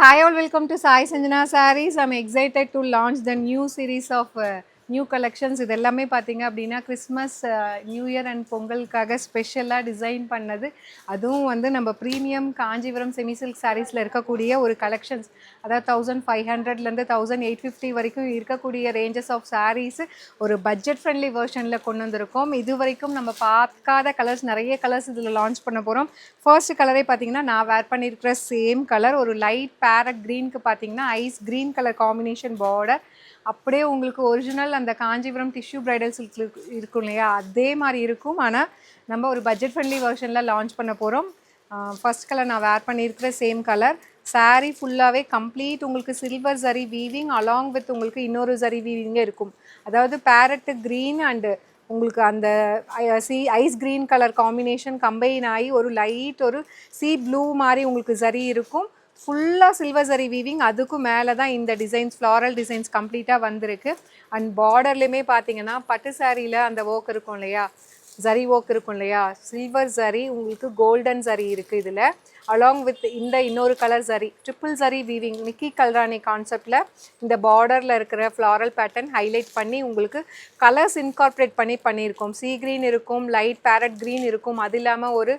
Hi all, welcome to Sai Sanjana Sarees. I'm excited to launch the new series of new collections. இது எல்லாமே பார்த்தீங்க அப்படின்னா Christmas, new year and பொங்கலுக்காக ஸ்பெஷலாக design பண்ணது. அதுவும் வந்து நம்ம ப்ரீமியம் காஞ்சிபுரம் செமி சில்க் சாரீஸில் இருக்கக்கூடிய ஒரு கலெக்ஷன்ஸ். அதாவது 1500லேருந்து 1850 வரைக்கும் இருக்கக்கூடிய ரேஞ்சஸ் ஆஃப் சாரீஸு ஒரு பட்ஜெட் ஃப்ரெண்ட்லி வெர்ஷனில் கொண்டு வந்திருக்கோம். இது வரைக்கும் நம்ம பார்க்காத கலர்ஸ், நிறைய கலர்ஸ் இதில் லான்ச் பண்ண போகிறோம். ஃபர்ஸ்ட் கலரே பார்த்தீங்கன்னா நான் வேர் பண்ணியிருக்கிற சேம் கலர், ஒரு லைட் பேரட் க்ரீனுக்கு பார்த்தீங்கன்னா ice green colour combination border. அப்படியே உங்களுக்கு ஒரிஜினல் அந்த காஞ்சிபுரம் டிஷ்யூ பிரைடல் சில்க் இருக்கும் இல்லையா, அதே மாதிரி இருக்கும். ஆனால் நம்ம ஒரு பட்ஜெட் ஃப்ரெண்ட்லி வெர்ஷனில் லான்ச் பண்ண போகிறோம். ஃபர்ஸ்ட் கலர் நான் வேர் பண்ணியிருக்கிற சேம் கலர். சாரீ ஃபுல்லாகவே கம்ப்ளீட் உங்களுக்கு silver zari weaving along with உங்களுக்கு இன்னொரு ஜரி வீவிங்கே இருக்கும். அதாவது பேரட்டு க்ரீன் அண்டு உங்களுக்கு அந்த ice green colour combination combine ஆகி ஒரு லைட் ஒரு சீ ப்ளூ மாதிரி உங்களுக்கு ஜரி இருக்கும். ஃபுல்லாக சில்வர் ஜரி வீவிங், அதுக்கும் மேலே தான் இந்த டிசைன்ஸ், ஃப்ளாரல் டிசைன்ஸ் கம்ப்ளீட்டாக வந்திருக்கு. அண்ட் பார்டர்லேயுமே பார்த்தீங்கன்னா பட்டு சாரியில் அந்த ஒர்க் இருக்கும் இல்லையா, ஜரி ஒர்க் இருக்கும் இல்லையா, சில்வர் ஜரி உங்களுக்கு கோல்டன் ஜரி இருக்குது இதில். அலாங் வித் இந்த இன்னொரு colour zari, triple zari weaving, Nikki Galrani கான்செப்டில் இந்த பார்டரில் இருக்கிற ஃப்ளாரல் பேட்டர்ன் ஹைலைட் பண்ணி உங்களுக்கு கலர்ஸ் இன்கார்பரேட் பண்ணியிருக்கோம். சீ க்ரீன் இருக்கும், லைட் பேரட் க்ரீன் இருக்கும், அது இல்லாமல் ஒரு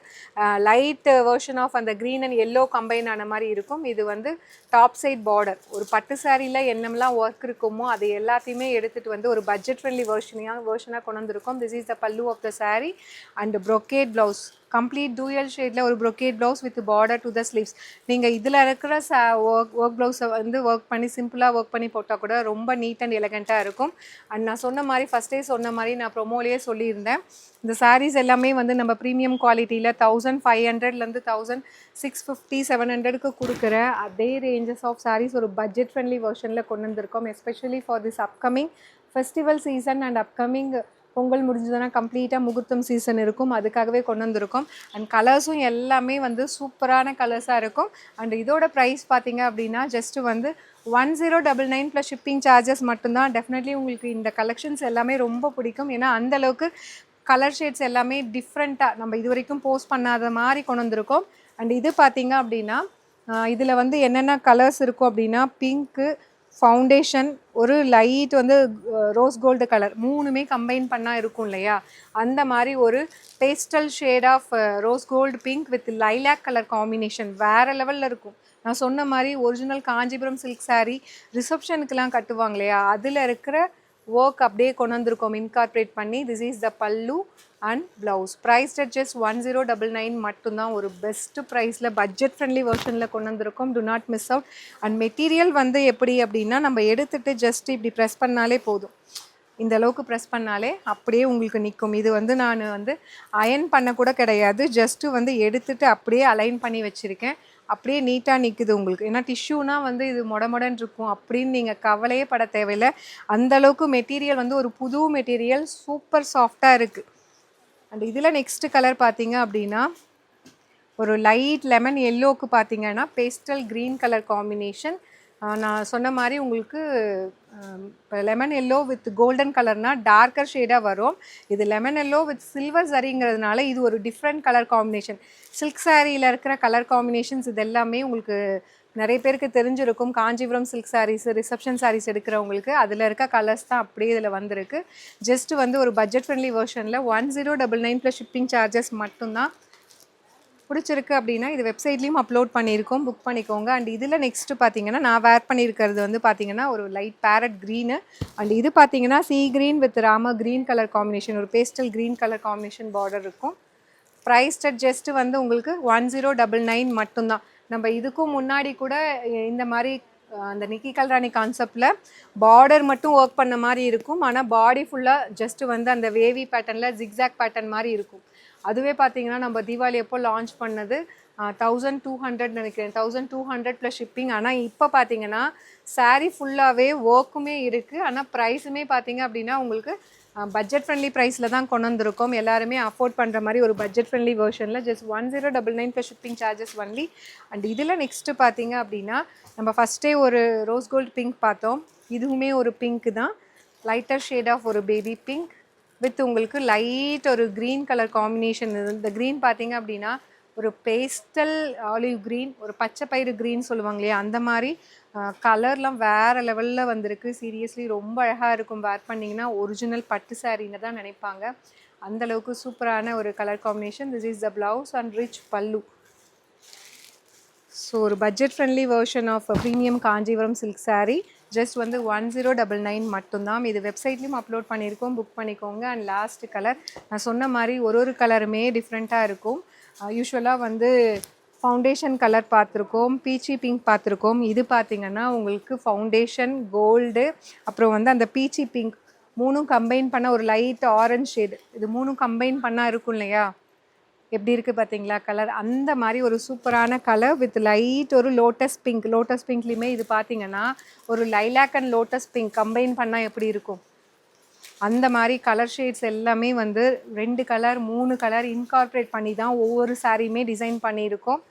லைட் வெர்ஷன் ஆஃப் அந்த க்ரீன் அண்ட் எல்லோ கம்பைன் ஆன மாதிரி இருக்கும். இது வந்து டாப் சைட் பார்டர். ஒரு பட்டு சாரியில் என்னமெல்லாம் ஒர்க் இருக்குமோ அது எல்லாத்தையுமே எடுத்துகிட்டு வந்து ஒரு பட்ஜெட் ஃப்ரெண்ட்லி வெர்ஷனாக கொண்டு வந்திருக்கோம். This is the pallu of the sari and brocade blouse, complete dual ஷேடில் ஒரு brocade blouse with border to the sleeves. நீங்கள் இதில் இருக்கிற ஒர்க் ப்ளவுஸை வந்து ஒர்க் பண்ணி சிம்பிளாக ஒர்க் பண்ணி போட்டால் கூட ரொம்ப நீட் அண்ட் எலகண்ட்டாக இருக்கும். அண்ட் நான் சொன்ன மாதிரி ஃபஸ்ட்டே சொன்ன மாதிரி நான் ப்ரொமோலேயே சொல்லியிருந்தேன், இந்த சாரீஸ் எல்லாமே வந்து நம்ம ப்ரீமியம் குவாலிட்டியில் 1500லேருந்து 1650 700க்கு கொடுக்குற அதே ரேஞ்சஸ் ஆஃப் சாரீஸ் ஒரு பட்ஜெட் ஃப்ரெண்ட்லி வெர்ஷனில் கொண்டு வந்திருக்கோம். Especially for this upcoming festival season and upcoming Pongal முடிஞ்சதுன்னா கம்ப்ளீட்டாக முகூர்த்தம் சீசன் இருக்கும், அதுக்காகவே கொண்டு வந்திருக்கோம். அண்ட் கலர்ஸும் எல்லாமே வந்து சூப்பரான கலர்ஸாக இருக்கும். அண்ட் இதோட ப்ரைஸ் பார்த்தீங்க அப்படின்னா ஜஸ்ட்டு வந்து 1099 ப்ளஸ் ஷிப்பிங் சார்ஜஸ் மட்டும்தான். டெஃபினெட்லி உங்களுக்கு இந்த கலெக்ஷன்ஸ் எல்லாமே ரொம்ப பிடிக்கும். ஏன்னா அந்தளவுக்கு கலர் ஷேட்ஸ் எல்லாமே டிஃப்ரெண்ட்டாக நம்ம இது வரைக்கும் போஸ்ட் பண்ணாத மாதிரி கொண்டு வந்திருக்கோம். அண்ட் இது பார்த்தீங்க அப்படின்னா இதில் வந்து என்னென்ன கலர்ஸ் இருக்கும் அப்படின்னா பிங்க்கு, ஃபவுண்டேஷன், ஒரு லைட் வந்து ரோஸ் கோல்டு கலர், மூணுமே கம்பைன் பண்ணால் இருக்கும் இல்லையா, அந்த மாதிரி ஒரு pastel shade of rose gold pink with lilac colour combination வேறு லெவலில் இருக்கும். நான் சொன்ன மாதிரி ஒரிஜினல் காஞ்சிபுரம் சில்க் சாரீ ரிசப்ஷனுக்கெலாம் கட்டுவாங்க இல்லையா, அதில் இருக்கிற ஒர்க் அப்படியே கொண்டு வந்திருக்கோம் இன்கார்பரேட் பண்ணி. This is the pallu and blouse. Price at just 1099 மட்டும்தான். ஒரு பெஸ்ட்டு ப்ரைஸில் பட்ஜெட் ஃப்ரெண்ட்லி வெர்ஷனில் கொண்டு வந்திருக்கோம். To not miss out. And material வந்து எப்படி அப்படின்னா நம்ம எடுத்துகிட்டு ஜஸ்ட் இப்படி ப்ரெஸ் பண்ணாலே போதும். இந்த அளவுக்கு ப்ரெஸ் பண்ணாலே அப்படியே உங்களுக்கு நிற்கும். இது வந்து நான் வந்து அயன் பண்ணக்கூட கிடையாது, ஜஸ்ட்டு வந்து எடுத்துகிட்டு அப்படியே அலைன் பண்ணி வச்சுருக்கேன். அப்படியே நீட்டாக நிற்குது உங்களுக்கு. ஏன்னா டிஷ்யூனா வந்து இது மொடமொடன் இருக்கும் அப்படின்னு நீங்கள் கவலையே பட தேவையில்லை. அந்தளவுக்கு மெட்டீரியல் வந்து ஒரு புது மெட்டீரியல், சூப்பர் சாஃப்டாக இருக்குது. அண்ட் இதில் நெக்ஸ்ட்டு கலர் பார்த்தீங்க அப்படின்னா ஒரு லைட் லெமன் எல்லோவுக்கு பார்த்தீங்கன்னா பேஸ்டல் க்ரீன் கலர் காம்பினேஷன். நான் சொன்ன மாதிரி உங்களுக்கு இப்போ லெமன் எல்லோ வித் கோல்டன் கலர்னால் டார்க்கர் ஷேடாக வரும். இது லெமன் எல்லோ வித் சில்வர் சரிங்கிறதுனால இது ஒரு டிஃப்ரெண்ட் கலர் காம்பினேஷன். சில்க் சாரியில் இருக்கிற கலர் காம்பினேஷன்ஸ் இது எல்லாமே உங்களுக்கு நிறைய பேருக்கு தெரிஞ்சிருக்கும். காஞ்சிபுரம் சில்க் சாரீஸ், ரிசப்ஷன் சாரீஸ் எடுக்கிறவங்களுக்கு அதில் இருக்க கலர்ஸ் தான் அப்படியே இதில் வந்திருக்கு. ஜஸ்ட் வந்து ஒரு பட்ஜெட் ஃப்ரெண்ட்லி வெர்ஷனில் 1099 ப்ளஸ் ஷிப்பிங் சார்ஜஸ் மட்டும்தான். பிடிச்சிருக்கு அப்படின்னா இது வெப்சைட்லேயும் அப்லோட் பண்ணியிருக்கோம், புக் பண்ணிக்கோங்க. அண்ட் இதில் நெக்ஸ்ட்டு பார்த்தீங்கன்னா நான் வேர் பண்ணியிருக்கிறது வந்து பார்த்தீங்கன்னா ஒரு லைட் பேரட் க்ரீனு. அண்ட் இது பார்த்தீங்கன்னா sea green with rama green colour combination, ஒரு pastel green colour combination border இருக்கும். ப்ரைஸ் அட் ஜஸ்ட்டு வந்து உங்களுக்கு 1099 மட்டும்தான். நம்ம இதுக்கும் முன்னாடி கூட இந்த மாதிரி அந்த நிக்கி கல்ரானி கான்செப்டில் பார்டர் மட்டும் ஒர்க் பண்ண மாதிரி இருக்கும், ஆனால் பாடி ஃபுல்லாக ஜஸ்ட்டு வந்து அந்த வேவி பேட்டர்னில் ஜிக்ஸாக் பேட்டர்ன் மாதிரி இருக்கும். அதுவே பார்த்தீங்கன்னா நம்ம தீபாவளி எப்போ லான்ச் பண்ணது 1200 நினைக்கிறேன், 1200 ப்ளஸ் ஷிப்பிங். ஆனால் இப்போ பார்த்தீங்கன்னா சாரீ ஃபுல்லாகவே ஒர்க்குமே இருக்குது. ஆனால் ப்ரைஸுமே பார்த்தீங்க அப்படின்னா உங்களுக்கு பட்ஜெட் ஃப்ரெண்ட்லி ப்ரைஸில் தான் கொண்டு வந்திருக்கோம். எல்லாருமே அஃபோர்ட் பண்ணுற மாதிரி ஒரு பட்ஜெட் ஃப்ரெண்ட்லி வெர்ஷனில் just 1099 plus shipping charges only. And இதில் நெக்ஸ்ட்டு பார்த்தீங்க அப்படின்னா நம்ம ஃபஸ்ட்டே ஒரு ரோஸ் கோல்டு பிங்க் பார்த்தோம். இதுவுமே ஒரு பிங்க்கு தான், லைட்டர் ஷேட் ஆஃப் ஒரு பேபி பிங்க் வித் உங்களுக்கு லைட் ஒரு க்ரீன் கலர் காம்பினேஷன். இந்த க்ரீன் பார்த்தீங்க அப்படின்னா ஒரு பேஸ்டல் ஆலிவ் க்ரீன், ஒரு பச்சை பயிறு க்ரீன் சொல்லுவாங்க இல்லையா, அந்த மாதிரி கலர்லாம் வேறு லெவலில் வந்திருக்கு. சீரியஸ்லி ரொம்ப அழகாக இருக்கும். வேர் பண்ணிங்கன்னா ஒரிஜினல் பட்டு சாரின்னு தான் நினைப்பாங்க. அந்தளவுக்கு சூப்பரான ஒரு colour combination. This is the blouse and rich pallu. So ஒரு budget friendly version of premium Kanchipuram silk sari. Just வந்து 1099 மட்டும்தான். இது வெப்சைட்லேயும் அப்லோட் பண்ணியிருக்கோம், புக் பண்ணிக்கோங்க. அண்ட் லாஸ்ட் கலர் நான் சொன்ன மாதிரி ஒரு கலருமே டிஃப்ரெண்ட்டாக இருக்கும். யூஸ்வலாக வந்து ஃபவுண்டேஷன் கலர் பார்த்துருக்கோம், பீச்சி பிங்க் பார்த்துருக்கோம். இது பார்த்திங்கன்னா உங்களுக்கு ஃபவுண்டேஷன் கோல்டு, அப்புறம் வந்து அந்த பீச்சி பிங்க் மூணும் கம்பைன் பண்ண ஒரு லைட் ஆரஞ்ச் ஷேடு. இது மூணும் கம்பைன் பண்ணால் இருக்கும் இல்லையா, எப்படி இருக்குது பார்த்தீங்களா கலர். அந்த மாதிரி ஒரு சூப்பரான கலர் வித் லைட் ஒரு லோட்டஸ் பிங்க். லோட்டஸ் பிங்க்லேயுமே இது பார்த்தீங்கன்னா ஒரு lilac and lotus pink combine பண்ணால் எப்படி இருக்கும், அந்த மாதிரி கலர் ஷேட்ஸ் எல்லாமே வந்து 2 கலர் 3 கலர் இன்கார்பரேட் பண்ணி தான் ஒவ்வொரு சாரியுமே டிசைன் பண்ணியிருக்கோம்.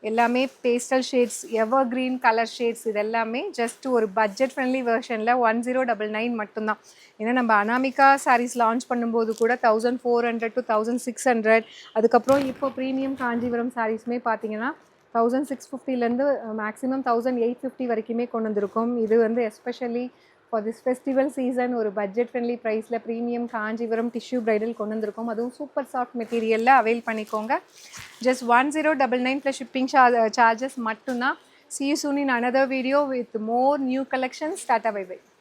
எல்லாமே பேஸ்டல் ஷேட்ஸ், எவர் கிரீன் கலர் ஷேட்ஸ். இது எல்லாமே ஜஸ்ட் ஒரு பட்ஜெட் ஃப்ரெண்ட்லி வெர்ஷனில் 1099 மட்டும்தான். ஏன்னா நம்ம அனாமிகா சாரீஸ் லான்ச் பண்ணும்போது கூட 1400 to 1600, அதுக்கப்புறம் இப்போ ப்ரீமியம் காஞ்சிபுரம் சாரீஸுமே பார்த்தீங்கன்னா 1650லேருந்து மேக்ஸிமம் 1850 வரைக்குமே கொண்டு வந்திருக்கோம். இது வந்து especially for this festival season ஒரு பட்ஜெட் ஃப்ரெண்ட்லி ப்ரைஸில் ப்ரீமியம் காஞ்சிபுரம் டிஷ்யூ ப்ரைடல் கொண்டு வந்திருக்கோம். அதுவும் சூப்பர் சாஃப்ட் மெட்டீரியலில் அவைல் பண்ணிக்கோங்க. ஜஸ்ட் 1099 ப்ளஸ் ஷிப்பிங் சார்ஜஸ் மட்டும்தான். See you soon in another video with more new collections. Tata, bye bye.